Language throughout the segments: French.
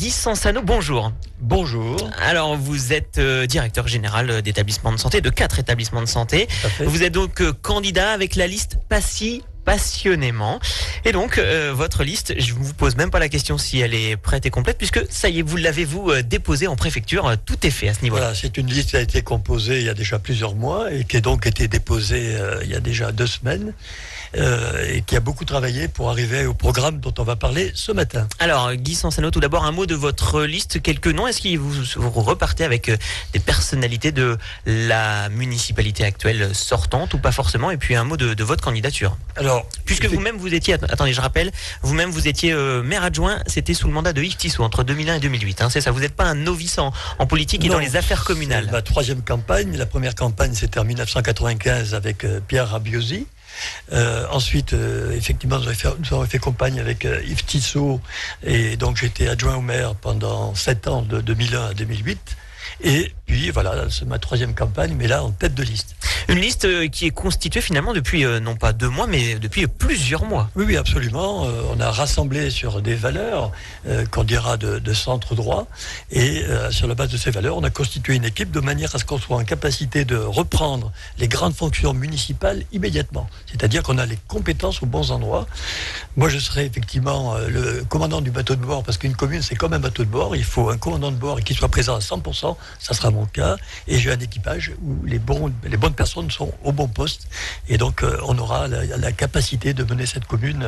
Guy Sansano, bonjour. Bonjour. Alors, vous êtes directeur général d'établissements de santé, de 4 établissements de santé. Vous êtes donc candidat avec la liste PASSI passionnément. Et donc, votre liste, je ne vous pose même pas la question si elle est prête et complète, puisque ça y est, vous l'avez déposée en préfecture. Tout est fait à ce niveau-là. Voilà, c'est une liste qui a été composée il y a déjà plusieurs mois et qui a donc été déposée il y a déjà 2 semaines. Et qui a beaucoup travaillé pour arriver au programme dont on va parler ce matin. Alors, Guy Sansano, tout d'abord, un mot de votre liste, quelques noms. Est-ce que vous repartez avec des personnalités de la municipalité actuelle sortante ou pas forcément? Et puis un mot de votre candidature. Alors, puisque vous-même vous étiez, attendez, je rappelle, vous-même vous étiez maire adjoint, c'était sous le mandat de Yves Tissot entre 2001 et 2008. C'est ça, vous n'êtes pas un novice en politique et dans les affaires communales. C'est ma 3e campagne. La première campagne, c'était en 1995 avec Pierre Rabiosi. Ensuite, effectivement, nous avons fait campagne avec Yves Tissot, et donc j'étais adjoint au maire pendant 7 ans, de 2001 à 2008. Et puis voilà, c'est ma 3e campagne, mais là en tête de liste. Une liste qui est constituée finalement depuis non pas 2 mois, mais depuis plusieurs mois. Oui, absolument. On a rassemblé sur des valeurs qu'on dira de centre droit, et sur la base de ces valeurs, on a constitué une équipe de manière à ce qu'on soit en capacité de reprendre les grandes fonctions municipales immédiatement. C'est-à-dire qu'on a les compétences aux bons endroits. Moi, je serai effectivement le commandant du bateau de bord, parce qu'une commune, c'est comme un bateau de bord. Il faut un commandant de bord qui soit présent à 100%. Ça sera mon cas. Et j'ai un équipage où les bonnes personnes sont au bon poste. Et donc, on aura la capacité de mener cette commune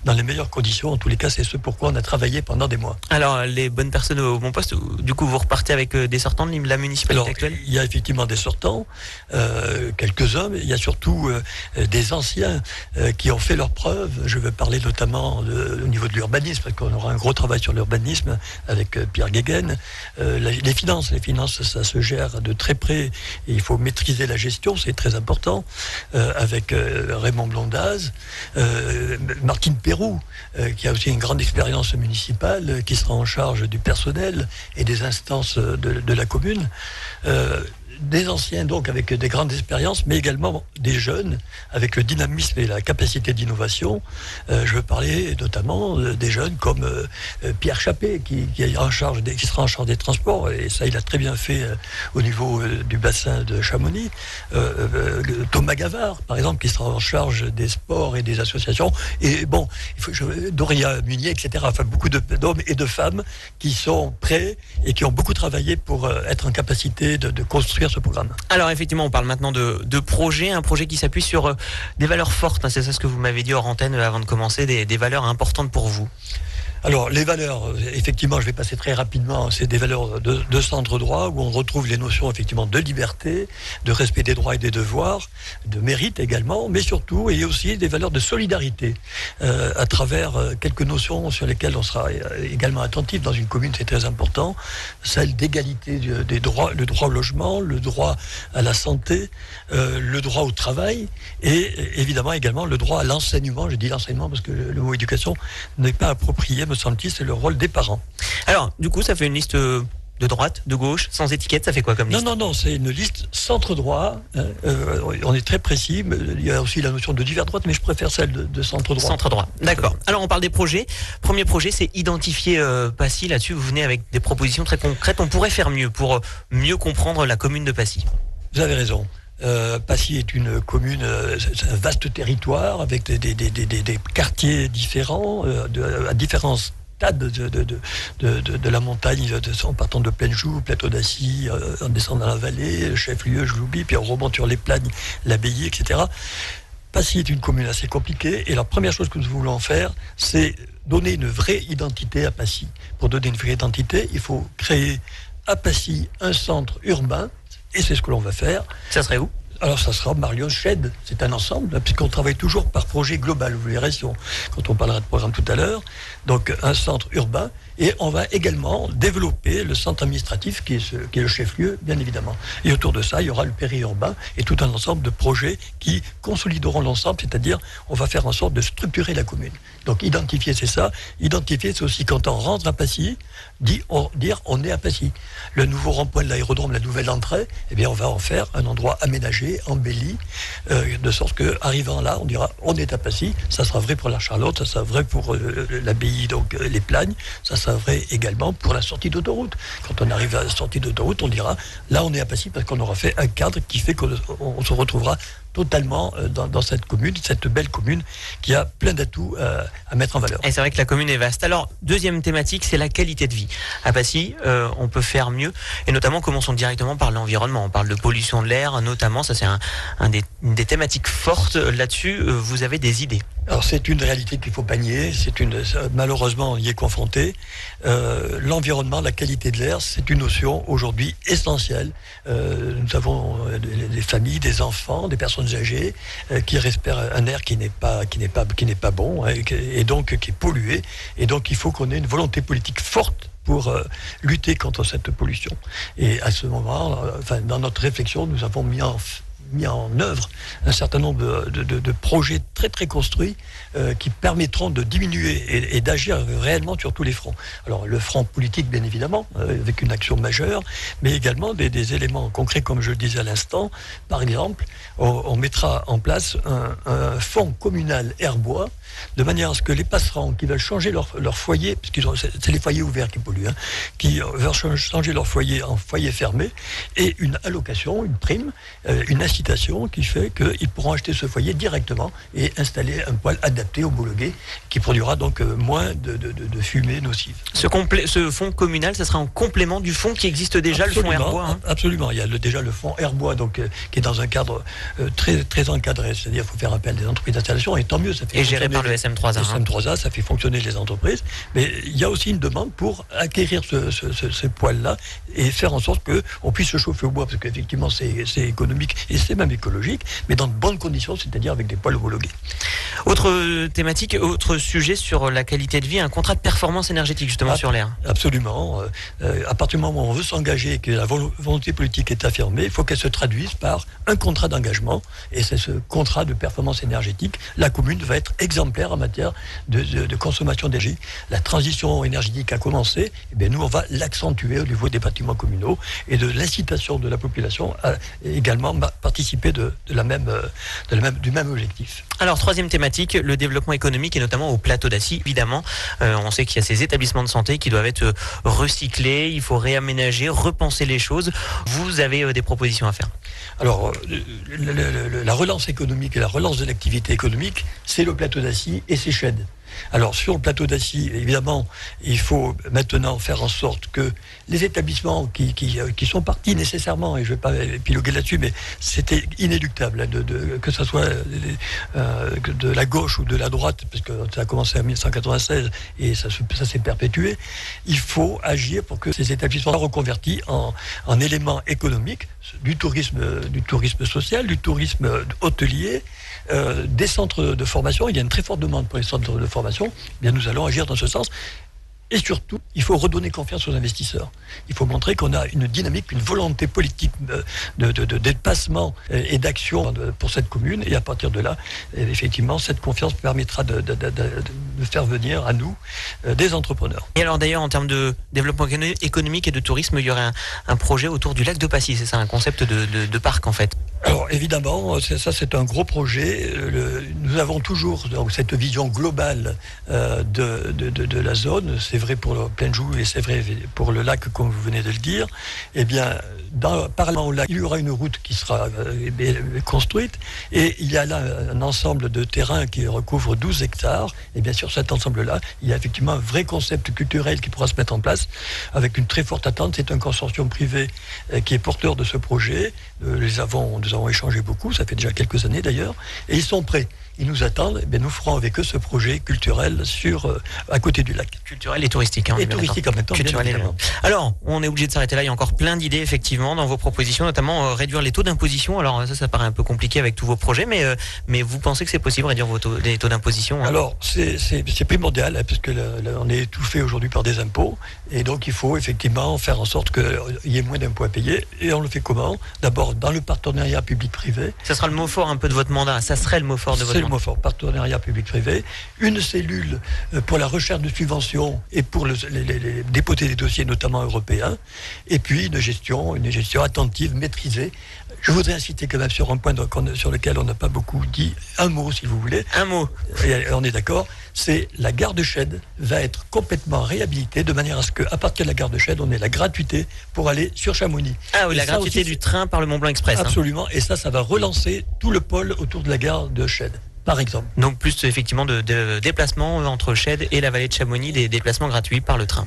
dans les meilleures conditions. En tous les cas, c'est ce pourquoi on a travaillé pendant des mois. Alors, les bonnes personnes au bon poste, du coup, vous repartez avec des sortants de la municipalité actuelle? Il y a effectivement des sortants, quelques-uns, mais il y a surtout des anciens qui ont fait leurs preuves. Je veux parler notamment au niveau de l'urbanisme, parce qu'on aura un gros travail sur l'urbanisme avec Pierre Guéguen. Les finances, ça se gère de très près, et il faut maîtriser la gestion, c'est très important, avec Raymond Blondaz, Martine Pérou, qui a aussi une grande expérience municipale, qui sera en charge du personnel et des instances de la commune. Des anciens, donc, avec des grandes expériences, mais également des jeunes, avec le dynamisme et la capacité d'innovation. Je veux parler notamment des jeunes comme Pierre Chappé, qui sera en charge des transports, et ça, il a très bien fait au niveau du bassin de Chamonix. Thomas Gavard, par exemple, qui sera en charge des sports et des associations. Et bon, Doria Munier, etc. Enfin, beaucoup d'hommes et de femmes qui sont prêts et qui ont beaucoup travaillé pour être en capacité de construire ce programme. Alors effectivement, on parle maintenant de projet, un projet qui s'appuie sur des valeurs fortes, c'est ça ce que vous m'avez dit hors antenne avant de commencer, des valeurs importantes pour vous. Alors, les valeurs, effectivement, je vais passer très rapidement, c'est des valeurs de centre droit, où on retrouve les notions, effectivement, de liberté, de respect des droits et des devoirs, de mérite également, mais surtout, et aussi des valeurs de solidarité, à travers quelques notions sur lesquelles on sera également attentif dans une commune, c'est très important, celle d'égalité des droits, le droit au logement, le droit à la santé, le droit au travail, et évidemment également le droit à l'enseignement. Je dis l'enseignement parce que le mot éducation n'est pas approprié, me semble-t-il, c'est le rôle des parents. Alors, du coup, ça fait une liste de droite, de gauche, sans étiquette, ça fait quoi comme liste? Non, c'est une liste centre droit. On est très précis. Il y a aussi la notion de divers droite, mais je préfère celle de centre droit. Centre droit, d'accord. Alors, on parle des projets. Premier projet, c'est identifier Passy. Là-dessus, vous venez avec des propositions très concrètes. On pourrait faire mieux pour mieux comprendre la commune de Passy. Vous avez raison. Passy est une commune, c'est un vaste territoire avec des quartiers différents, à différents stades de la montagne, en partant de Plaine-Joux, Plateau d'Assy, en descendant la vallée, chef-lieu, je l'oublie, puis on remonte sur les Plagnes, l'Abbaye, etc. Passy est une commune assez compliquée, et la première chose que nous voulons faire, c'est donner une vraie identité à Passy. Pour donner une vraie identité, il faut créer à Passy un centre urbain, et c'est ce que l'on va faire. Ça serait où? Alors ça sera Marlios-Shed, c'est un ensemble, puisqu'on travaille toujours par projet global, vous verrez quand on parlera de programme tout à l'heure. Donc un centre urbain, et on va également développer le centre administratif qui est le chef-lieu, bien évidemment. Et autour de ça, il y aura le périurbain et tout un ensemble de projets qui consolideront l'ensemble, c'est-à-dire on va faire en sorte de structurer la commune. Donc identifier, c'est ça. Identifier, c'est aussi quand on rentre à Passy, dire on est à Passy. Le nouveau rond-point de l'aérodrome, la nouvelle entrée, eh bien on va en faire un endroit aménagé, embelli, de sorte que arrivant là, on dira on est à Passy. Ça sera vrai pour la Charlotte, ça sera vrai pour l'abbaye, donc les Plagnes, ça sera sera vrai également pour la sortie d'autoroute. Quand on arrive à la sortie d'autoroute, on dira, là on est à Passy parce qu'on aura fait un cadre qui fait qu'on se retrouvera totalement dans cette commune, cette belle commune qui a plein d'atouts à mettre en valeur. Et c'est vrai que la commune est vaste. Alors, deuxième thématique, c'est la qualité de vie. À Passy, on peut faire mieux, et notamment commençons directement par l'environnement. On parle de pollution de l'air, notamment, ça c'est une des thématiques fortes là-dessus. Vous avez des idées? Alors c'est une réalité qu'il faut pas nier, malheureusement on y est confronté. L'environnement, la qualité de l'air, c'est une notion aujourd'hui essentielle. Nous avons des familles, des enfants, des personnes âgées qui respirent un air qui n'est pas bon, hein, et donc qui est pollué. Et donc il faut qu'on ait une volonté politique forte pour lutter contre cette pollution. Et à ce moment, dans notre réflexion, nous avons mis en œuvre un certain nombre de projets très très construits qui permettront de diminuer et d'agir réellement sur tous les fronts. Alors le front politique bien évidemment, avec une action majeure, mais également des éléments concrets comme je le disais à l'instant. Par exemple, on mettra en place un fonds communal air-bois, de manière à ce que les passerands qui veulent changer leur foyer, parce que c'est les foyers ouverts qui polluent, hein, qui veulent changer leur foyer en foyer fermé, et une allocation, une prime, une incitation qui fait qu'ils pourront acheter ce foyer directement et installer un poêle adapté, homologué, qui produira donc moins de fumée nocive. Ce fonds communal, ça sera en complément du fonds qui existe déjà, absolument, le fonds air-bois, hein. Absolument, il y a déjà le fonds air-bois, donc qui est dans un cadre très, très encadré, c'est-à-dire qu'il faut faire appel à des entreprises d'installation, et tant mieux, ça fait et géré par le SM3A. Le SM3A, ça fait fonctionner les entreprises, mais il y a aussi une demande pour acquérir ce poêle-là et faire en sorte qu'on puisse se chauffer au bois, parce qu'effectivement c'est économique et c'est même écologique, mais dans de bonnes conditions, c'est-à-dire avec des poêles homologués. Autre thématique, autre sujet sur la qualité de vie, un contrat de performance énergétique justement sur l'air. Absolument. À partir du moment où on veut s'engager et que la volonté politique est affirmée, il faut qu'elle se traduise par un contrat d'engagement, et c'est ce contrat de performance énergétique. La commune va être exemplaire en matière de consommation d'énergie. La transition énergétique a commencé, et bien nous on va l'accentuer au niveau des bâtiments communaux et de l'incitation de la population à également participer du même objectif. Alors troisième thématique, le développement économique et notamment au plateau d'Assy. Évidemment, on sait qu'il y a ces établissements de santé qui doivent être recyclés, il faut réaménager, repenser les choses. Vous avez des propositions à faire? Alors, la relance économique et la relance de l'activité économique, c'est le plateau d'Assy et c'est Chède. Alors, sur le plateau d'Assy, évidemment, il faut maintenant faire en sorte que les établissements qui sont partis nécessairement, et je ne vais pas épiloguer là-dessus, mais c'était inéluctable, que ce soit de la gauche ou de la droite, parce que ça a commencé en 1996 et ça s'est perpétué. Il faut agir pour que ces établissements soient reconvertis en éléments économiques, du tourisme social, du tourisme hôtelier, des centres de formation. Il y a une très forte demande pour les centres de formation. Eh bien, nous allons agir dans ce sens. Et surtout, il faut redonner confiance aux investisseurs. Il faut montrer qu'on a une dynamique, une volonté politique de dépassement et d'action pour cette commune. Et à partir de là, effectivement, cette confiance permettra de faire venir à nous des entrepreneurs. Et alors d'ailleurs, en termes de développement économique et de tourisme, il y aurait un projet autour du lac de Passy. C'est ça, un concept de parc en fait? Alors évidemment, c'est un gros projet. Nous avons toujours donc, cette vision globale de la zone. C'est vrai pour le Plainjou et c'est vrai pour le lac, comme vous venez de le dire. Eh bien, parallèlement au lac, il y aura une route qui sera construite, et il y a là un ensemble de terrains qui recouvre 12 hectares. Et bien sûr, cet ensemble-là, il y a effectivement un vrai concept culturel qui pourra se mettre en place avec une très forte attente. C'est un consortium privé qui est porteur de ce projet. Nous avons échangé beaucoup, ça fait déjà quelques années d'ailleurs, et ils sont prêts. Ils nous attendent, et bien nous ferons avec eux ce projet culturel à côté du lac. Culturel et touristique. Hein, et touristique en même temps, bien évidemment. Alors, on est obligé de s'arrêter là, il y a encore plein d'idées effectivement dans vos propositions, notamment réduire les taux d'imposition. Alors ça paraît un peu compliqué avec tous vos projets, mais vous pensez que c'est possible de réduire les taux d'imposition, hein? Alors, c'est primordial, hein, parce que on est étouffé aujourd'hui par des impôts, et donc il faut effectivement faire en sorte qu'il y ait moins d'impôts à payer. Et on le fait comment? D'abord, dans le partenariat public-privé. Ça sera le mot fort un peu de votre mandat, ça serait le mot fort de votre mandat. C'est le mot fort, partenariat public-privé. Une cellule pour la recherche de subventions et pour dépoter des dossiers, notamment européens. Et puis une gestion attentive, maîtrisée. Je voudrais insister quand même sur un point sur lequel on n'a pas beaucoup dit. Un mot, si vous voulez. Un mot. Et on est d'accord. C'est la gare de Chède va être complètement réhabilitée de manière à ce qu'à partir de la gare de Chède, on ait la gratuité pour aller sur Chamonix. Ah oui, la gratuité aussi, du train par le Mont Blanc Express. Absolument. Et ça va relancer tout le pôle autour de la gare de Chède, par exemple. Donc plus effectivement de déplacements entre Chède et la vallée de Chamonix, des déplacements gratuits par le train.